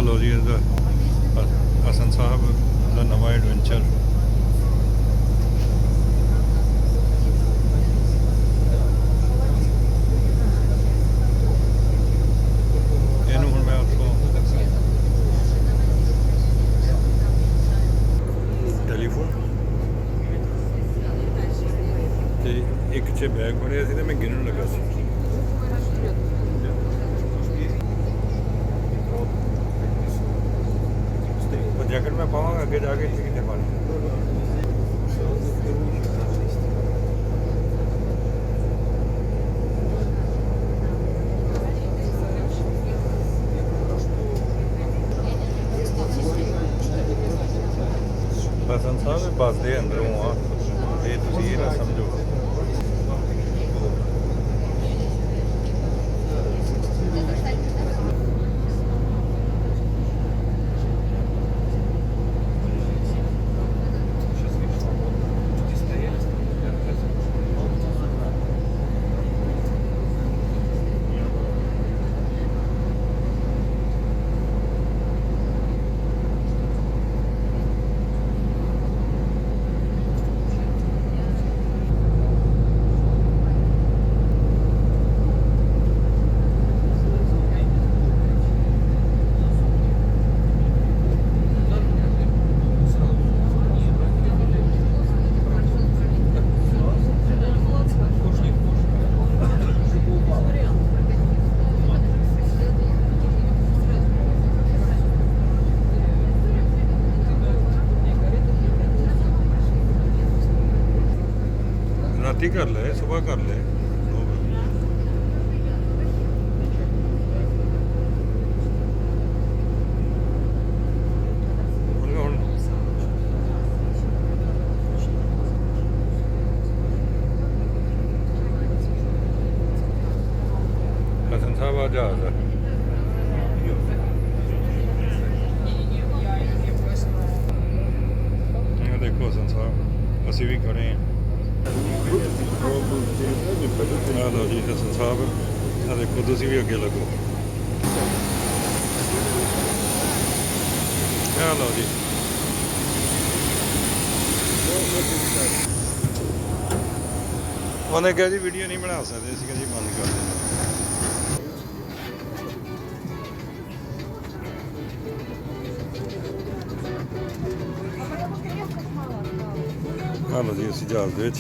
ਲਓ ਜੀ ਇਹਦਾ ਹਸਨ ਸਾਹਿਬ ਦਾ ਨਵਾਂ ਐਡਵੈਂਚਰ। ਇਹਨੂੰ ਹੁਣ ਮੈਂ ਉੱਥੋਂ ਟੈਲੀਫੋਨ ਤੇ ਇੱਕ 'ਚ ਬੈਗ ਫੜਿਆ ਸੀ ਤੇ ਮੈਂ ਗਿਣਨ ਲੱਗਾ ਸੀ। ਉਹ ਜੈਕਟ ਮੈਂ ਪਾਵਾਂਗਾ ਅੱਗੇ ਜਾ ਕੇ, ਇੱਥੇ ਕਿੱਥੇ ਪਾਣੀ। ਹਸਨ ਸਾਹਿਬ ਬੱਸ ਦੇ ਅੰਦਰੋਂ ਆ, ਇਹ ਤੁਸੀਂ ਇਹ ਨਾ ਸਮਝੋ। राती कर ले, सुबह कर ले। हसन साहब आ जहाज है। देखो हसन साहब असी भी खड़े हैं। ਆ ਲਓ ਜੀ ਹਸਨ ਸਾਹਿਬ, ਆ ਦੇਖੋ ਤੁਸੀਂ ਵੀ ਅੱਗੇ ਲੱਗੋ। ਆ ਲਓ ਜੀ, ਉਹਨੇ ਕਿਹਾ ਜੀ ਵੀਡੀਓ ਨਹੀਂ ਬਣਾ ਸਕਦੇ, ਅਸੀਂ ਕਿਹਾ ਜੀ ਬੰਦ ਕਰ ਦਿੰਦੇ। ਆ ਲਓ ਜੀ ਅਸੀਂ ਜਹਾਜ਼ ਦੇ ਵਿੱਚ।